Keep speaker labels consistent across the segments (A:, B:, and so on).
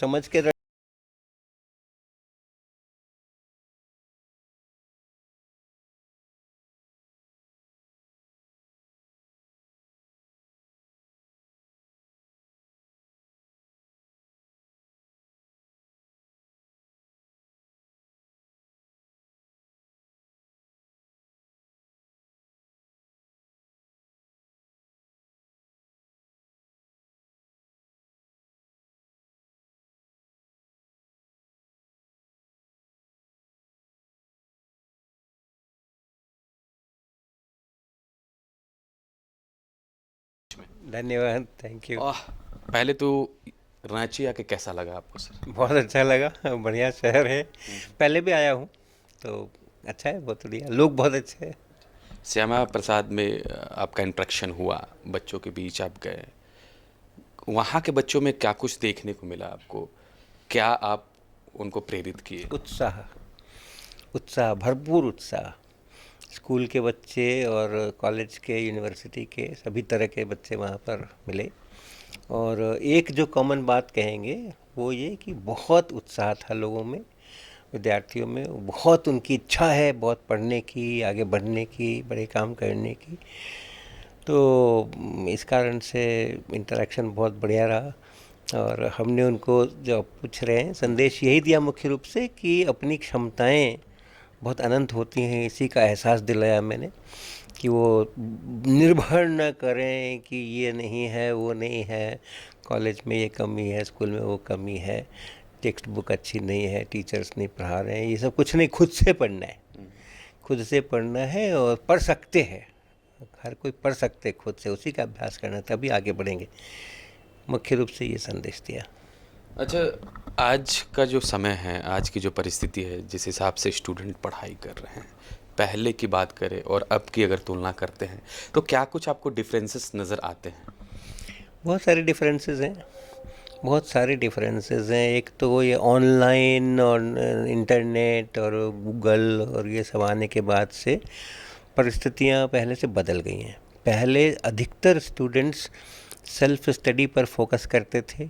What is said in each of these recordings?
A: समझ के धन्यवाद, थैंक यू।
B: आह, पहले तो रांची आके कैसा लगा आपको सर?
A: बहुत अच्छा लगा, बढ़िया शहर है। पहले भी आया हूँ, तो अच्छा है, बहुत बढ़िया, लोग बहुत अच्छे हैं।
B: श्यामा प्रसाद में आपका इंटरेक्शन हुआ, बच्चों के बीच आप गए, वहाँ के बच्चों में क्या कुछ देखने को मिला आपको? क्या आप उनको प्रेरित किए?
A: उत्साह, उत्साह, भरपूर उत्साह। स्कूल के बच्चे और कॉलेज के, यूनिवर्सिटी के सभी तरह के बच्चे वहाँ पर मिले। और एक जो कॉमन बात कहेंगे वो ये कि बहुत उत्साह था लोगों में, विद्यार्थियों में। बहुत उनकी इच्छा है, बहुत पढ़ने की, आगे बढ़ने की, बड़े काम करने की। तो इस कारण से इंटरेक्शन बहुत बढ़िया रहा। और हमने उनको, जो आप पूछ रहे हैं, संदेश यही दिया मुख्य रूप से कि अपनी क्षमताएं बहुत अनंत होती हैं। इसी का एहसास दिलाया मैंने कि वो निर्भर न करें कि ये नहीं है, वो नहीं है, कॉलेज में ये कमी है, स्कूल में वो कमी है, टेक्स्ट बुक अच्छी नहीं है, टीचर्स नहीं पढ़ा रहे हैं, ये सब कुछ नहीं, खुद से पढ़ना है। खुद से पढ़ना है और पढ़ सकते हैं, हर कोई पढ़ सकते हैं, खुद से उसी का अभ्यास करना, तभी आगे बढ़ेंगे। मुख्य रूप से ये संदेश दिया।
B: अच्छा, आज का जो समय है, आज की जो परिस्थिति है, जिस हिसाब से स्टूडेंट पढ़ाई कर रहे हैं, पहले की बात करें और अब की अगर तुलना करते हैं, तो क्या कुछ आपको डिफरेंसेस नज़र आते हैं?
A: बहुत सारे डिफरेंसेस हैं, बहुत सारे डिफरेंसेस हैं। एक तो ये ऑनलाइन और इंटरनेट और गूगल और ये सब आने के बाद से परिस्थितियाँ पहले से बदल गई हैं। पहले अधिकतर स्टूडेंट्स सेल्फ स्टडी पर फोकस करते थे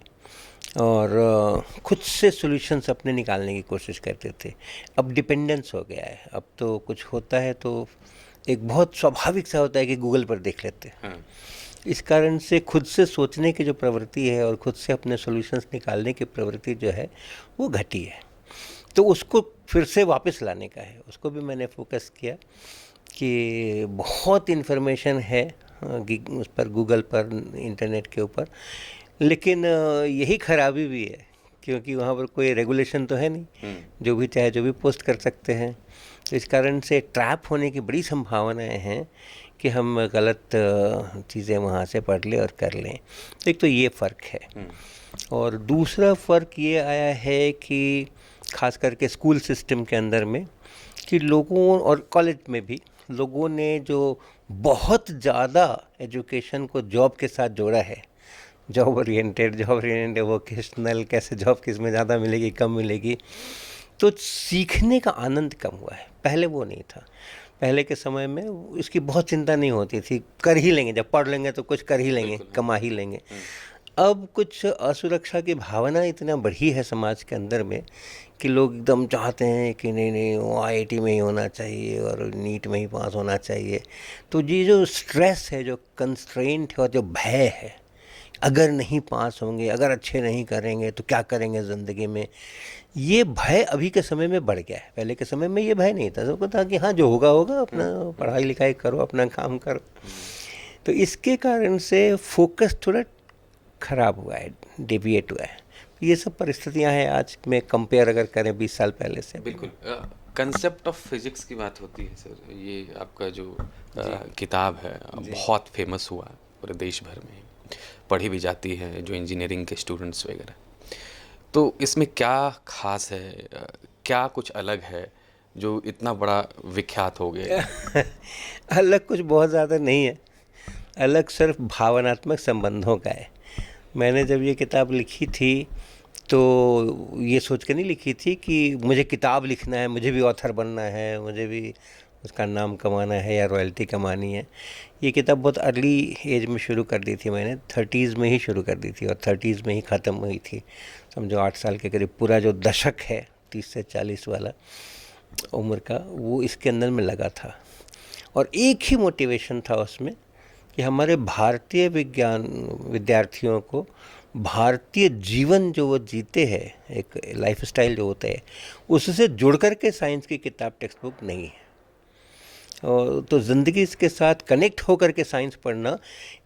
A: और खुद से सॉल्यूशंस अपने निकालने की कोशिश करते थे। अब डिपेंडेंस हो गया है। अब तो कुछ होता है तो एक बहुत स्वाभाविक सा होता है कि गूगल पर देख लेते हैं।
B: हाँ।
A: इस कारण से खुद से सोचने की जो प्रवृत्ति है और खुद से अपने सॉल्यूशंस निकालने की प्रवृत्ति जो है वो घटी है। तो उसको फिर से वापस लाने का है, उसको भी मैंने फोकस किया कि बहुत इन्फॉर्मेशन है उस पर, गूगल पर, इंटरनेट के ऊपर, लेकिन यही खराबी भी है क्योंकि वहाँ पर कोई रेगुलेशन तो है नहीं, जो भी चाहे जो भी पोस्ट कर सकते हैं। तो इस कारण से ट्रैप होने की बड़ी संभावनाएं हैं कि हम गलत चीज़ें वहाँ से पढ़ लें और कर लें। तो एक तो ये फ़र्क है। और दूसरा फ़र्क ये आया है कि खास करके स्कूल सिस्टम के अंदर में, कि लोगों और कॉलेज में भी लोगों ने जो बहुत ज़्यादा एजुकेशन को जॉब के साथ जोड़ा है, जॉब ओरिएंटेड, वोकेशनल, कैसे जॉब किस में ज़्यादा मिलेगी, कम मिलेगी, तो सीखने का आनंद कम हुआ है। पहले वो नहीं था। पहले के समय में इसकी बहुत चिंता नहीं होती थी, कर ही लेंगे, जब पढ़ लेंगे तो कुछ कर ही लेंगे, कमा ही लेंगे। अब कुछ असुरक्षा की भावना इतना बढ़ी है समाज के अंदर में कि लोग एकदम चाहते हैं कि नहीं नहीं, वो आईआईटी में ही होना चाहिए और नीट में ही पास होना चाहिए। तो ये जो स्ट्रेस है, जो कंस्ट्रेंट है और जो भय है, अगर नहीं पास होंगे, अगर अच्छे नहीं करेंगे तो क्या करेंगे ज़िंदगी में, ये भय अभी के समय में बढ़ गया है। पहले के समय में ये भय नहीं था, सबको था कि हाँ जो होगा होगा, अपना पढ़ाई लिखाई करो, अपना काम करो। तो इसके कारण से फोकस थोड़ा खराब हुआ है, डेविएट हुआ है। ये सब परिस्थितियां हैं आज में, कंपेयर अगर करें 20 साल पहले से।
B: बिल्कुल। कंसेप्ट ऑफ फिजिक्स की बात होती है सर, ये आपका जो किताब है बहुत फेमस हुआ पूरे देश भर में, पढ़ी भी जाती है, जो इंजीनियरिंग के स्टूडेंट्स वगैरह। तो इसमें क्या खास है, क्या कुछ अलग है जो इतना बड़ा विख्यात हो गया?
A: अलग कुछ बहुत ज़्यादा नहीं है, अलग सिर्फ भावनात्मक संबंधों का है। मैंने जब ये किताब लिखी थी तो ये सोच के नहीं लिखी थी कि मुझे किताब लिखना है, मुझे भी ऑथर बनना है, मुझे भी उसका नाम कमाना है या रॉयल्टी कमानी है। ये किताब बहुत अर्ली एज में शुरू कर दी थी मैंने, 30s में ही शुरू कर दी थी और 30s में ही ख़त्म हुई थी। समझो 8 साल के करीब पूरा जो दशक है 30 से 40 वाला उम्र का, वो इसके अंदर में लगा था। और एक ही मोटिवेशन था उसमें कि हमारे भारतीय विज्ञान विद्यार्थियों को भारतीय जीवन जो वो जीते हैं, एक लाइफस्टाइल जो होता है, उससे जुड़ कर के साइंस की किताब टेक्स्ट बुक नहीं है। और तो ज़िंदगी के साथ कनेक्ट होकर के साइंस पढ़ना,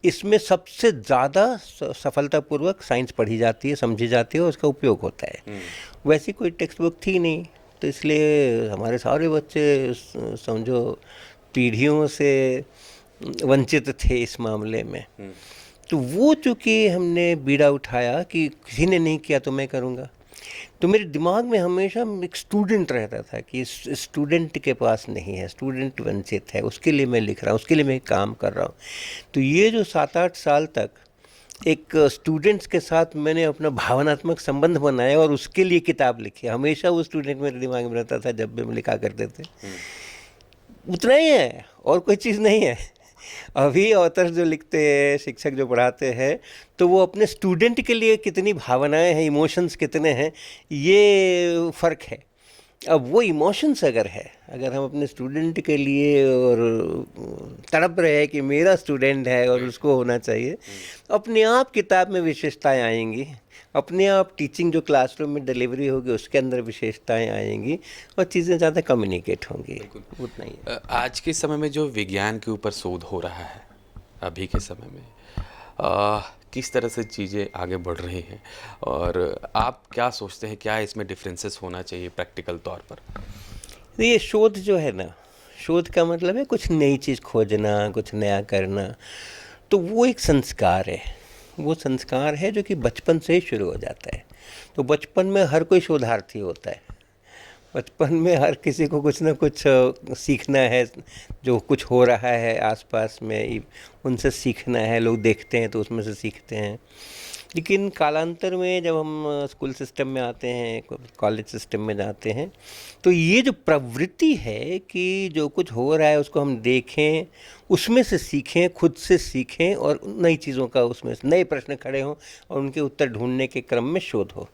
A: इसमें सबसे ज़्यादा सफलतापूर्वक साइंस पढ़ी जाती है, समझी जाती है और उसका उपयोग होता है। वैसी कोई टेक्स्ट बुक थी नहीं, तो इसलिए हमारे सारे बच्चे समझो पीढ़ियों से वंचित थे इस मामले में। तो वो चूँकि हमने बीड़ा उठाया कि किसी ने नहीं किया तो मैं करूँगा, तो मेरे दिमाग में हमेशा एक स्टूडेंट रहता था कि स्टूडेंट के पास नहीं है, स्टूडेंट वंचित है, उसके लिए मैं लिख रहा हूँ, उसके लिए मैं काम कर रहा हूँ। तो ये जो 7-8 साल तक एक स्टूडेंट्स के साथ मैंने अपना भावनात्मक संबंध बनाया और उसके लिए किताब लिखी, हमेशा वो स्टूडेंट मेरे दिमाग में रहता था जब भी हम लिखा करते थे। उतना ही है, और कोई चीज़ नहीं है। अभी ऑथर जो लिखते हैं, शिक्षक जो पढ़ाते हैं, तो वो अपने स्टूडेंट के लिए कितनी भावनाएं हैं, इमोशंस कितने हैं, ये फ़र्क है। अब वो इमोशंस अगर है, अगर हम अपने स्टूडेंट के लिए और तड़प रहे हैं कि मेरा स्टूडेंट है और उसको होना चाहिए, अपने आप किताब में विशेषताएं आएंगी, अपने आप टीचिंग जो क्लासरूम में डिलीवरी होगी उसके अंदर विशेषताएं आएंगी और चीज़ें ज़्यादा कम्युनिकेट होंगी। उतना ही।
B: आज के समय में जो विज्ञान के ऊपर शोध हो रहा है अभी के समय में, किस तरह से चीज़ें आगे बढ़ रही हैं और आप क्या सोचते हैं, क्या इसमें डिफरेंसेस होना चाहिए प्रैक्टिकल तौर पर?
A: ये शोध जो है ना, शोध का मतलब है कुछ नई चीज़ खोजना, कुछ नया करना। तो वो एक संस्कार है, वो संस्कार है जो कि बचपन से ही शुरू हो जाता है। तो बचपन में हर कोई शोधार्थी होता है, बचपन में हर किसी को कुछ ना कुछ सीखना है, जो कुछ हो रहा है आसपास में उनसे सीखना है। लोग देखते हैं तो उसमें से सीखते हैं। लेकिन कालांतर में जब हम स्कूल सिस्टम में आते हैं, कॉलेज सिस्टम में जाते हैं, तो ये जो प्रवृत्ति है कि जो कुछ हो रहा है उसको हम देखें, उसमें से सीखें, खुद से सीखें और नई चीज़ों का उसमें नए प्रश्न खड़े हों और उनके उत्तर ढूंढने के क्रम में शोध हो।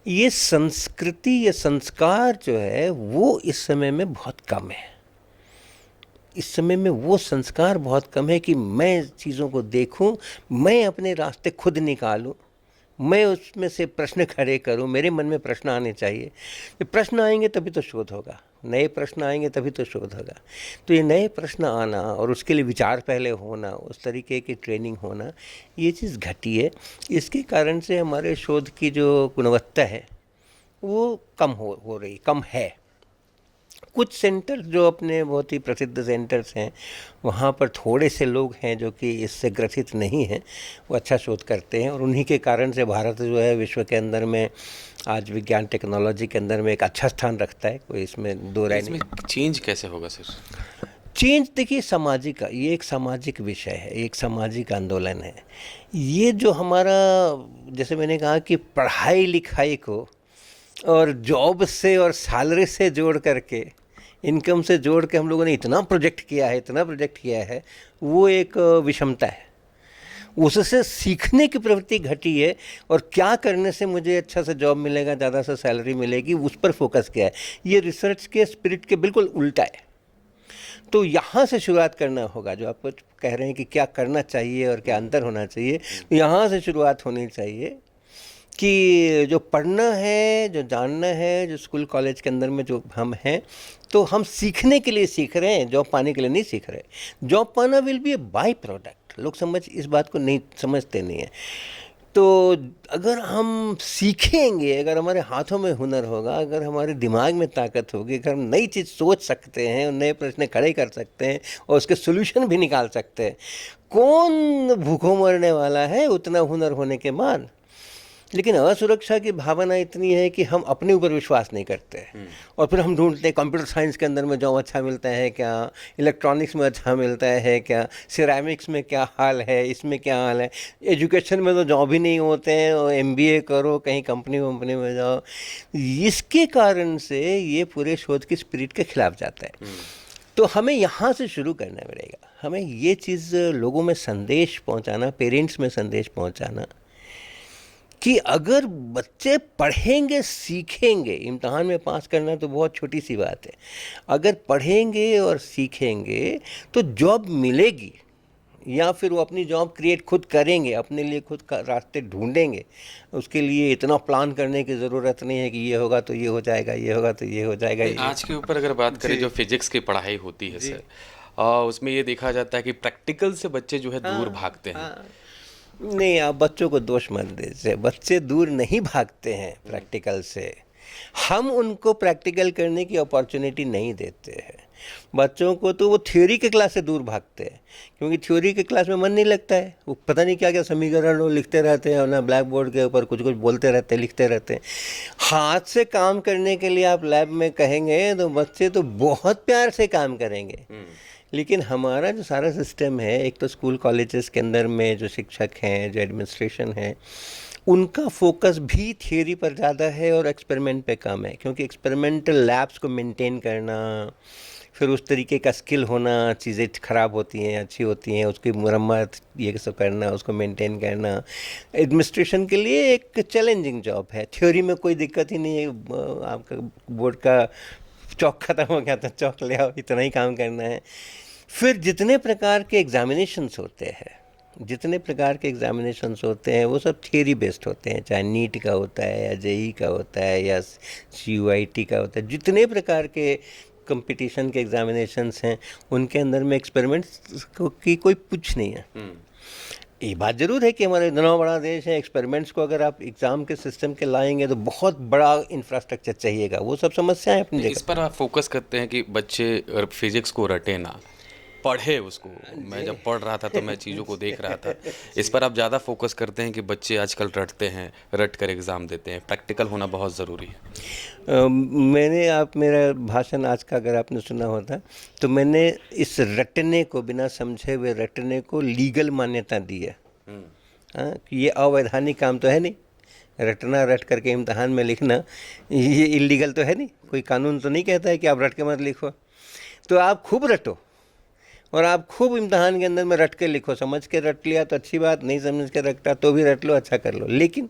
A: ये संस्कृति, ये संस्कार जो है वो इस समय में बहुत कम है। इस समय में वो संस्कार बहुत कम है कि मैं चीज़ों को देखूं, मैं अपने रास्ते खुद निकालूं, मैं उसमें से प्रश्न खड़े करूं, मेरे मन में प्रश्न आने चाहिए। जब प्रश्न आएंगे तभी तो शोध होगा, नए प्रश्न आएंगे तभी तो शोध होगा। तो ये नए प्रश्न आना और उसके लिए विचार पहले होना, उस तरीके की ट्रेनिंग होना, ये चीज़ घटी है। इसके कारण से हमारे शोध की जो गुणवत्ता है वो कम है। कुछ सेंटर जो अपने बहुत ही प्रसिद्ध सेंटर्स हैं, वहाँ पर थोड़े से लोग हैं जो कि इससे ग्रसित नहीं हैं, वो अच्छा शोध करते हैं और उन्हीं के कारण से भारत जो है विश्व के अंदर में आज विज्ञान टेक्नोलॉजी के अंदर में एक अच्छा स्थान रखता है। कोई इसमें दो राय नहीं।
B: चेंज कैसे होगा सर?
A: चेंज देखिए सामाजिक, ये एक सामाजिक विषय है, एक सामाजिक आंदोलन है। ये जो हमारा, जैसे मैंने कहा कि पढ़ाई लिखाई को और जॉब से और सैलरी से जोड़ करके, इनकम से जोड़ के हम लोगों ने इतना प्रोजेक्ट किया है, वो एक विषमता है। उससे सीखने की प्रवृत्ति घटी है और क्या करने से मुझे अच्छा सा जॉब मिलेगा, ज़्यादा सा सैलरी मिलेगी, उस पर फोकस किया है। ये रिसर्च के स्पिरिट के बिल्कुल उल्टा है। तो यहाँ से शुरुआत करना होगा। जो आप कह रहे हैं कि क्या करना चाहिए और क्या अंतर होना चाहिए, तो यहाँ से शुरुआत होनी चाहिए कि जो पढ़ना है, जो जानना है, जो स्कूल कॉलेज के अंदर में जो हम हैं, तो हम सीखने के लिए सीख रहे हैं, जॉब पाने के लिए नहीं सीख रहे। जॉब पाना will be A by product. लोग इस बात को नहीं समझते नहीं है। तो अगर हम सीखेंगे, अगर हमारे हाथों में हुनर होगा, अगर हमारे दिमाग में ताकत होगी, अगर हम नई चीज़ सोच सकते हैं और नए प्रश्न खड़े कर सकते हैं और उसके सोल्यूशन भी निकाल सकते हैं, कौन भूखों मरने वाला है उतना हुनर होने के बाद। लेकिन असुरक्षा की भावना इतनी है कि हम अपने ऊपर विश्वास नहीं करते और फिर हम ढूंढते हैं कंप्यूटर साइंस के अंदर में जॉब अच्छा मिलता है क्या, इलेक्ट्रॉनिक्स में अच्छा मिलता है क्या, सिरेमिक्स में क्या हाल है, इसमें क्या हाल है। एजुकेशन में तो जॉब ही नहीं होते हैं और MBA करो, कहीं कंपनी में जाओ। इसके कारण से ये पूरे शोध की स्पिरिट के खिलाफ जाता है। तो हमें यहाँ से शुरू करना पड़ेगा। हमें ये चीज़ लोगों में संदेश पहुँचाना, पेरेंट्स में संदेश पहुँचाना कि अगर बच्चे पढ़ेंगे सीखेंगे, इम्तहान में पास करना तो बहुत छोटी सी बात है, अगर पढ़ेंगे और सीखेंगे तो जॉब मिलेगी, या फिर वो अपनी जॉब क्रिएट खुद करेंगे, अपने लिए खुद का रास्ते ढूंढेंगे। उसके लिए इतना प्लान करने की ज़रूरत नहीं है कि ये होगा तो ये हो जाएगा, ये होगा तो ये हो जाएगा।
B: आज के ऊपर अगर बात करें, जो फिजिक्स की पढ़ाई होती है सर, उसमें ये देखा जाता है कि प्रैक्टिकल से बच्चे जो है दूर भागते हैं।
A: नहीं, आप बच्चों को दोष मत दीजिए, बच्चे दूर नहीं भागते हैं प्रैक्टिकल से, हम उनको प्रैक्टिकल करने की अपॉर्चुनिटी नहीं देते हैं। बच्चों को तो वो थ्योरी के क्लास से दूर भागते हैं, क्योंकि थ्योरी के क्लास में मन नहीं लगता है, वो पता नहीं क्या क्या समीकरण वो लिखते रहते हैं ना, ब्लैक बोर्ड के ऊपर कुछ कुछ बोलते रहते हैं, लिखते रहते हैं। हाथ से काम करने के लिए आप लैब में कहेंगे तो बच्चे तो बहुत प्यार से काम करेंगे। लेकिन हमारा जो सारा सिस्टम है, एक तो स्कूल कॉलेजेस के अंदर में जो शिक्षक हैं, जो एडमिनिस्ट्रेशन है, उनका फोकस भी थियरी पर ज़्यादा है और एक्सपेरिमेंट पे कम है, क्योंकि एक्सपेरिमेंटल लैब्स को मेंटेन करना, फिर उस तरीके का स्किल होना, चीज़ें ख़राब होती हैं अच्छी होती हैं, उसकी मरम्मत ये सब करना, उसको मेंटेन करना एडमिनिस्ट्रेशन के लिए एक चैलेंजिंग जॉब है। थ्योरी में कोई दिक्कत ही नहीं है, आपका बोर्ड का चौक ख़त्म हो गया तो चौक ले आओ, इतना ही काम करना है। फिर जितने प्रकार के एग्जामिनेशंस होते हैं, जितने प्रकार के एग्जामिनेशंस होते हैं वो सब थियरी बेस्ड होते हैं, चाहे नीट का होता है या जेई का होता है या CUIT का होता है। जितने प्रकार के कंपटीशन के एग्जामिनेशंस हैं उनके अंदर में एक्सपेरिमेंट्स की कोई पूछ नहीं है। ये बात ज़रूर है कि हमारा इतना बड़ा देश है, एक्सपेरिमेंट्स को अगर आप एग्ज़ाम के सिस्टम के लाएंगे तो बहुत बड़ा इंफ्रास्ट्रक्चर चाहिएगा, वो सब समस्याएं अपनी जगह।
B: इस पर आप फोकस करते हैं कि बच्चे फिजिक्स को रटे ना, पढ़े उसको। मैं जब पढ़ रहा था तो मैं चीज़ों को देख रहा था। इस पर आप ज़्यादा फोकस करते हैं कि बच्चे आजकल रटते हैं, रट कर एग्ज़ाम देते हैं, प्रैक्टिकल होना बहुत ज़रूरी है।
A: मेरा भाषण आज का अगर आपने सुना होता तो मैंने इस रटने को, बिना समझे हुए रटने को लीगल मान्यता दी है। कि ये अवैधानिक काम तो है नहीं, रटना, रट करके इम्तहान में लिखना ये इलीगल तो है नहीं, कोई कानून तो नहीं कहता है कि आप रट के मत लिखो। तो आप खूब रटो और आप खूब इम्तहान के अंदर में रट के लिखो, समझ के रट लिया तो अच्छी बात, नहीं समझ के रटता तो भी रट लो, अच्छा कर लो। लेकिन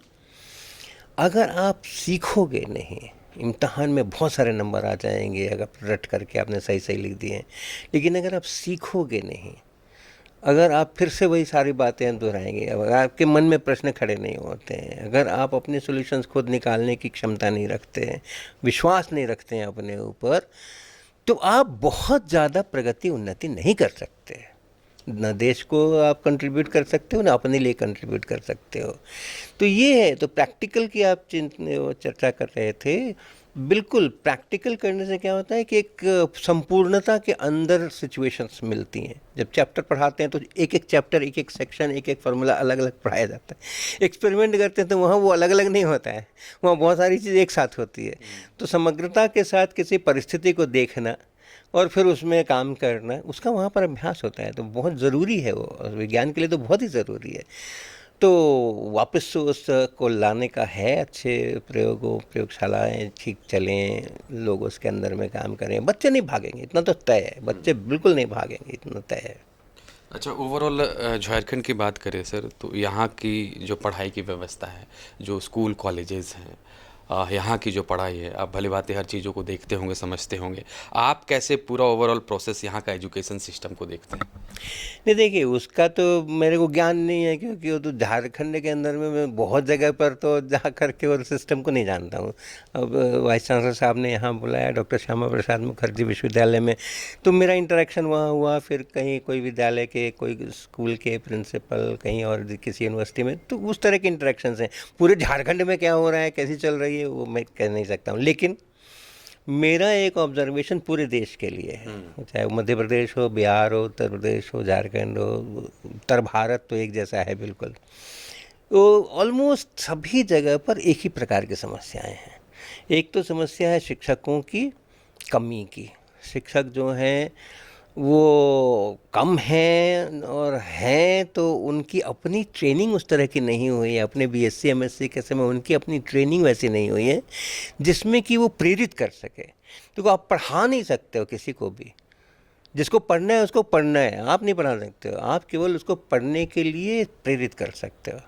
A: अगर आप सीखोगे नहीं, इम्तहान में बहुत सारे नंबर आ जाएंगे अगर रट करके आपने सही सही लिख दिए, लेकिन अगर आप सीखोगे नहीं, अगर आप फिर से वही सारी बातें दोहराएंगे, अगर आपके मन में प्रश्न खड़े नहीं होते हैं, अगर आप अपने सॉल्यूशंस खुद निकालने की क्षमता नहीं रखते हैं, विश्वास नहीं रखते हैं अपने ऊपर, तो आप बहुत ज़्यादा प्रगति, उन्नति नहीं कर सकते। न देश को आप कंट्रीब्यूट कर सकते हो, ना अपने लिए कंट्रीब्यूट कर सकते हो। तो ये है, तो प्रैक्टिकल की आप चर्चा कर रहे थे, बिल्कुल प्रैक्टिकल करने से क्या होता है कि एक संपूर्णता के अंदर सिचुएशंस मिलती हैं। जब चैप्टर पढ़ाते हैं तो एक एक चैप्टर, एक एक सेक्शन, एक एक फार्मूला अलग अलग पढ़ाया जाता है। एक्सपेरिमेंट करते हैं तो वहाँ वो अलग अलग नहीं होता है, वहाँ बहुत सारी चीज़ एक साथ होती है। तो समग्रता के साथ किसी परिस्थिति को देखना और फिर उसमें काम करना, उसका वहाँ पर अभ्यास होता है, तो बहुत ज़रूरी है वो, विज्ञान के लिए तो बहुत ही ज़रूरी है। तो वापस उसको लाने का है, अच्छे प्रयोगों, प्रयोगशालाएँ ठीक चलें, लोग उसके अंदर में काम करें। बच्चे नहीं भागेंगे, इतना तो तय है, बच्चे बिल्कुल नहीं भागेंगे, इतना तय है।
B: अच्छा, ओवरऑल झारखंड की बात करें सर, तो यहाँ की जो पढ़ाई की व्यवस्था है, जो स्कूल कॉलेजेस हैं, यहाँ की जो पढ़ाई है, आप भली बात हर चीज़ों को देखते होंगे, समझते होंगे, आप कैसे पूरा ओवरऑल प्रोसेस यहाँ का एजुकेशन सिस्टम को देखते हैं?
A: नहीं, देखिए उसका तो मेरे को ज्ञान नहीं है, क्योंकि वो तो झारखंड के अंदर में मैं बहुत जगह पर तो जा करके और सिस्टम को नहीं जानता हूँ। अब वाइस चांसलर साहब ने यहाँ बुलाया डॉक्टर श्यामा प्रसाद मुखर्जी विश्वविद्यालय में, तो मेरा इंटरेक्शन वहाँ हुआ। फिर कहीं कोई विद्यालय के, कोई स्कूल के प्रिंसिपल, कहीं और किसी यूनिवर्सिटी में, तो उस तरह के इंटरेक्शंस हैं। पूरे झारखंड में क्या हो रहा है, कैसी चल रही है, वो मैं कह नहीं सकता हूँ। लेकिन मेरा एक ऑब्जर्वेशन पूरे देश के लिए है, चाहे मध्य प्रदेश हो, बिहार हो, उत्तर प्रदेश हो, झारखंड हो, उत्तर भारत तो एक जैसा है बिल्कुल। तो ऑलमोस्ट सभी जगह पर एक ही प्रकार की समस्याएं हैं। एक तो समस्या है शिक्षकों की कमी की। शिक्षक जो हैं वो कम हैं, और हैं तो उनकी अपनी ट्रेनिंग उस तरह की नहीं हुई है। अपने BSc MSc के समय उनकी अपनी ट्रेनिंग वैसी नहीं हुई है जिसमें कि वो प्रेरित कर सके। तो आप पढ़ा नहीं सकते हो किसी को भी, जिसको पढ़ना है उसको पढ़ना है, आप नहीं पढ़ा सकते हो। आप केवल उसको पढ़ने के लिए प्रेरित कर सकते हो।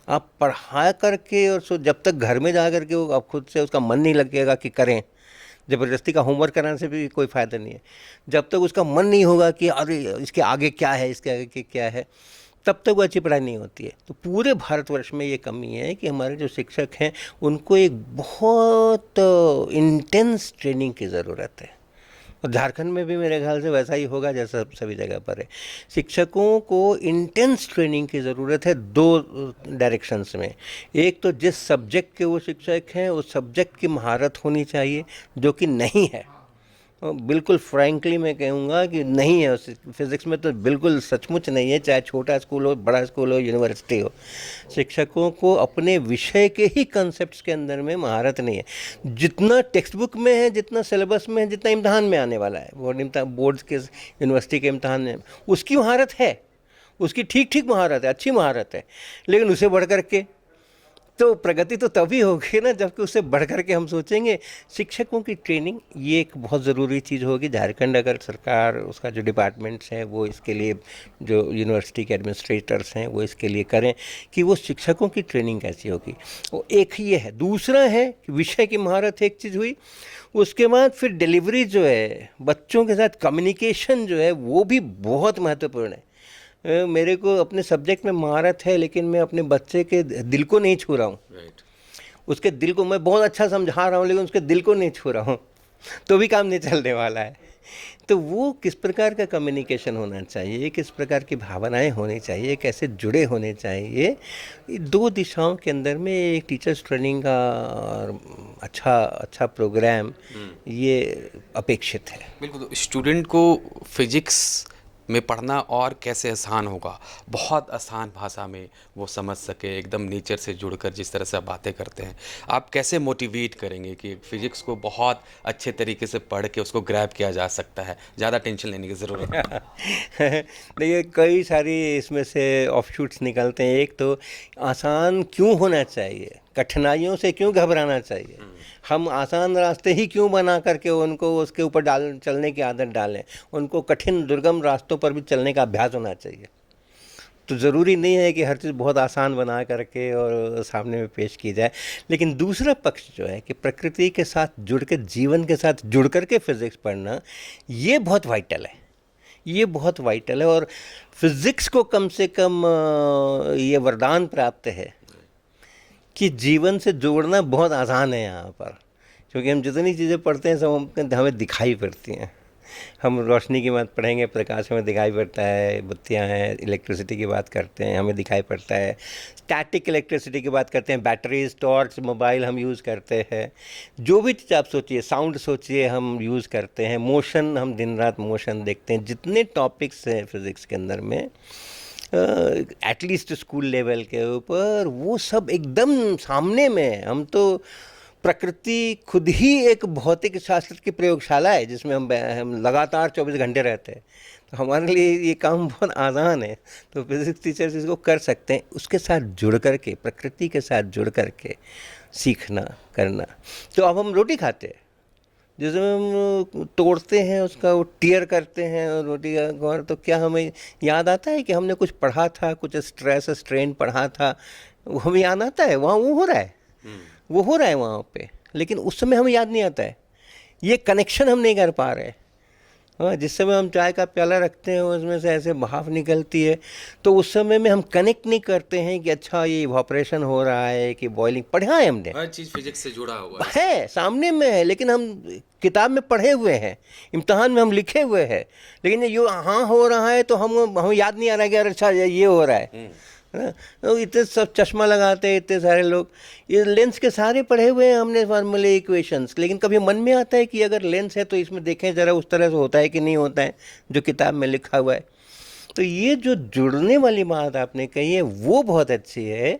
A: आप पढ़ा करके और जब तक घर में जा करके वो आप खुद से उसका मन नहीं लगेगा कि करें, ज़बरदस्ती का होमवर्क कराने से भी कोई फ़ायदा नहीं है। जब तक उसका मन नहीं होगा कि अरे इसके आगे क्या है, इसके आगे क्या है, तब तक वो अच्छी पढ़ाई नहीं होती है। तो पूरे भारतवर्ष में ये कमी है कि हमारे जो शिक्षक हैं उनको एक बहुत इंटेंस ट्रेनिंग की ज़रूरत है। और झारखंड में भी मेरे ख्याल से वैसा ही होगा जैसा सभी जगह पर है। शिक्षकों को इंटेंस ट्रेनिंग की ज़रूरत है दो डायरेक्शंस में। एक तो जिस सब्जेक्ट के वो शिक्षक हैं उस सब्जेक्ट की महारत होनी चाहिए, जो कि नहीं है। बिल्कुल फ्रैंकली मैं कहूँगा कि नहीं है, फिज़िक्स में तो बिल्कुल सचमुच नहीं है, चाहे छोटा स्कूल हो, बड़ा स्कूल हो, यूनिवर्सिटी हो। शिक्षकों को अपने विषय के ही कॉन्सेप्ट्स के अंदर में महारत नहीं है। जितना टेक्स्ट बुक में है, जितना सिलेबस में है, जितना इम्तहान में आने वाला है, बोर्ड्स के यूनिवर्सिटी के इम्तहान में, उसकी महारत है, उसकी ठीक ठीक महारत है, अच्छी महारत है। लेकिन उसे बढ़ कर के तो प्रगति तो तभी होगी ना जबकि उससे बढ़ कर के हम सोचेंगे। शिक्षकों की ट्रेनिंग ये एक बहुत ज़रूरी चीज़ होगी। झारखंड अगर सरकार, उसका जो डिपार्टमेंट्स हैं वो इसके लिए, जो यूनिवर्सिटी के एडमिनिस्ट्रेटर्स हैं वो इसके लिए करें कि वो शिक्षकों की ट्रेनिंग कैसी होगी। वो एक ये है। दूसरा है कि विषय की महारत एक चीज़ हुई, उसके बाद फिर डिलीवरी जो है, बच्चों के साथ कम्युनिकेशन जो है वो भी बहुत महत्वपूर्ण है। मेरे को अपने सब्जेक्ट में महारत है लेकिन मैं अपने बच्चे के दिल को नहीं छू रहा हूँ। उसके दिल को मैं बहुत अच्छा समझा रहा हूँ लेकिन उसके दिल को नहीं छू रहा हूँ, तो भी काम नहीं चलने वाला है। तो वो किस प्रकार का कम्युनिकेशन होना चाहिए, किस प्रकार की भावनाएं होनी चाहिए, कैसे जुड़े होने चाहिए, दो दिशाओं के अंदर में एक टीचर्स ट्रेनिंग का अच्छा प्रोग्राम ये अपेक्षित है।
B: बिल्कुल। तो स्टूडेंट को फिजिक्स में पढ़ना और कैसे आसान होगा, बहुत आसान भाषा में वो समझ सके, एकदम नेचर से जुड़कर जिस तरह से आप बातें करते हैं, आप कैसे मोटिवेट करेंगे कि फिजिक्स को बहुत अच्छे तरीके से पढ़ के उसको ग्रैब किया जा सकता है, ज़्यादा टेंशन लेने की ज़रूरत नहीं।
A: देखिए कई सारी इसमें से ऑफशूट्स निकलते हैं। एक तो आसान क्यों होना चाहिए, कठिनाइयों से क्यों घबराना चाहिए, हम आसान रास्ते ही क्यों बना करके उनको उसके ऊपर चलने की आदत डालें, उनको कठिन दुर्गम रास्तों पर भी चलने का अभ्यास होना चाहिए। तो ज़रूरी नहीं है कि हर चीज़ बहुत आसान बना करके और सामने में पेश की जाए। लेकिन दूसरा पक्ष जो है कि प्रकृति के साथ जुड़ के, जीवन के साथ जुड़ करके फिज़िक्स पढ़ना, ये बहुत वाइटल है, ये बहुत वाइटल है। और फिज़िक्स को कम से कम ये वरदान प्राप्त है कि जीवन से जोड़ना बहुत आसान है यहाँ पर, क्योंकि हम जितनी चीज़ें पढ़ते हैं सब हमें दिखाई पड़ती हैं। हम रोशनी की बात पढ़ेंगे, प्रकाश हमें दिखाई पड़ता है, बत्तियाँ हैं, इलेक्ट्रिसिटी की बात करते हैं हमें दिखाई पड़ता है, स्टैटिक इलेक्ट्रिसिटी की बात करते हैं, बैटरीज, टॉर्च, मोबाइल हम यूज़ करते हैं, जो भी चीज़ आप सोचिए, साउंड सोचिए हम यूज़ करते हैं, मोशन, हम दिन रात मोशन देखते हैं। जितने टॉपिक्स हैं फिज़िक्स के अंदर में एटलीस्ट स्कूल लेवल के ऊपर, वो सब एकदम सामने में है। हम तो प्रकृति खुद ही एक भौतिक शास्त्र की प्रयोगशाला है जिसमें हम लगातार 24 घंटे रहते हैं। तो हमारे लिए ये काम बहुत आसान है। तो फिजिक्स टीचर्स इसको कर सकते हैं, उसके साथ जुड़ कर के, प्रकृति के साथ जुड़ कर के सीखना करना। तो अब हम रोटी खाते हैं, जिसमें हम तोड़ते हैं, उसका वो टीयर करते हैं और रोटी का गौर, तो क्या हमें याद आता है कि हमने कुछ पढ़ा था, कुछ स्ट्रेस स्ट्रेन पढ़ा था, वो हमें याद आता है, वहाँ वो हो रहा है, वो हो रहा है वहाँ पे, लेकिन उस समय हमें याद नहीं आता है, ये कनेक्शन हम नहीं कर पा रहे। हाँ, जिस समय हम चाय का प्याला रखते हैं उसमें से ऐसे भाप निकलती है, तो उस समय में हम कनेक्ट नहीं करते हैं कि अच्छा ये इवापोरेशन हो रहा है कि बॉइलिंग। पढ़ा है हमने,
B: हर चीज़ फिजिक्स से जुड़ा हुआ
A: है, सामने में है, लेकिन हम किताब में पढ़े हुए हैं, इम्तहान में हम लिखे हुए हैं, लेकिन ये हाँ हो रहा है तो हम याद नहीं आ रहा है कि यार अच्छा ये हो रहा है ना। तो इतने सब चश्मा लगाते हैं इतने सारे लोग, ये लेंस के सारे पढ़े हुए हैं हमने फार्मूले, इक्वेशंस, लेकिन कभी मन में आता है कि अगर लेंस है तो इसमें देखें ज़रा उस तरह से होता है कि नहीं होता है जो किताब में लिखा हुआ है। तो ये जो जुड़ने वाली बात आपने कही है वो बहुत अच्छी है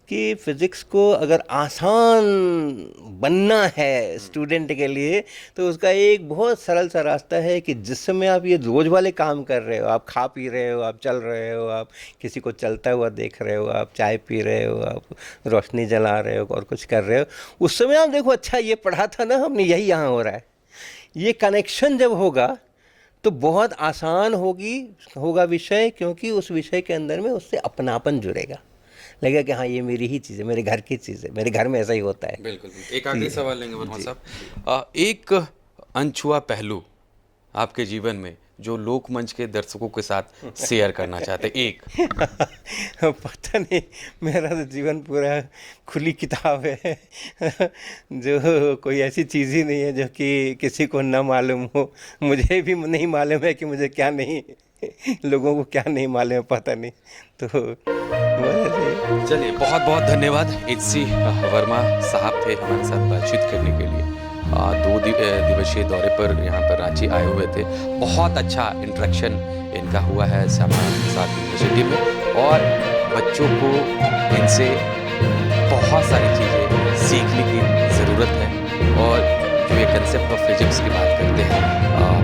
A: कि फिज़िक्स को अगर आसान बनना है स्टूडेंट के लिए, तो उसका एक बहुत सरल सा रास्ता है कि जिस समय आप ये रोज़ वाले काम कर रहे हो, आप खा पी रहे हो, आप चल रहे हो, आप किसी को चलता हुआ देख रहे हो, आप चाय पी रहे हो, आप रोशनी जला रहे हो और कुछ कर रहे हो, उस समय आप देखो अच्छा ये पढ़ा था ना हमने, यही यहाँ हो रहा है। ये कनेक्शन जब होगा तो बहुत आसान होगा विषय, क्योंकि उस विषय के अंदर में उससे अपनापन जुड़ेगा। लगेगा कि हाँ ये मेरी ही चीज़ है, मेरे घर की चीज़ है, मेरे घर में ऐसा ही होता है।
B: बिल्कुल। एक आखिरी सवाल लेंगे वर्मा साहब, एक अनछुआ पहलू आपके जीवन में जो लोकमंच के दर्शकों के साथ शेयर करना चाहते हैं, एक।
A: पता नहीं, मेरा तो जीवन पूरा खुली किताब है जो कोई ऐसी चीज़ ही नहीं है जो कि किसी को न मालूम हो। मुझे भी नहीं मालूम है कि मुझे क्या नहीं, लोगों को क्या नहीं मालूम है, पता नहीं। तो
B: चलिए, बहुत बहुत धन्यवाद। एच.सी. वर्मा साहब थे हमारे साथ बातचीत करने के लिए। 2 दिवसीय दौरे पर यहाँ पर रांची आए हुए थे। बहुत अच्छा इंटरेक्शन इनका हुआ है श्यामा प्रसाद यूनिवर्सिटी में, और बच्चों को इनसे बहुत सारी चीज़ें सीखने की ज़रूरत है। और जो ये कंसेप्ट ऑफ फिजिक्स की बात करते हैं,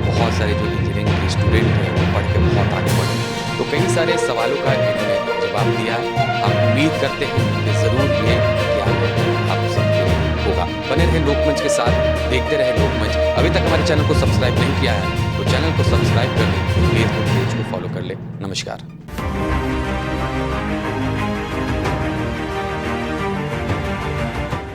B: बहुत सारे जो इंजीनियरिंग के स्टूडेंट हैं वो पढ़ के बहुत आगे बढ़े, तो कई सारे सवालों का इन्होंने जवाब दिया। हम उम्मीद करते हैं कि ज़रूर ये ज्ञान आप सबको होगा। बने रहे लोकमंच के साथ, देखते रहे लोकमंच। अभी तक हमारे चैनल को सब्सक्राइब नहीं किया है तो चैनल को सब्सक्राइब कर लें, फेसबुक पेज को फॉलो कर लें। नमस्कार।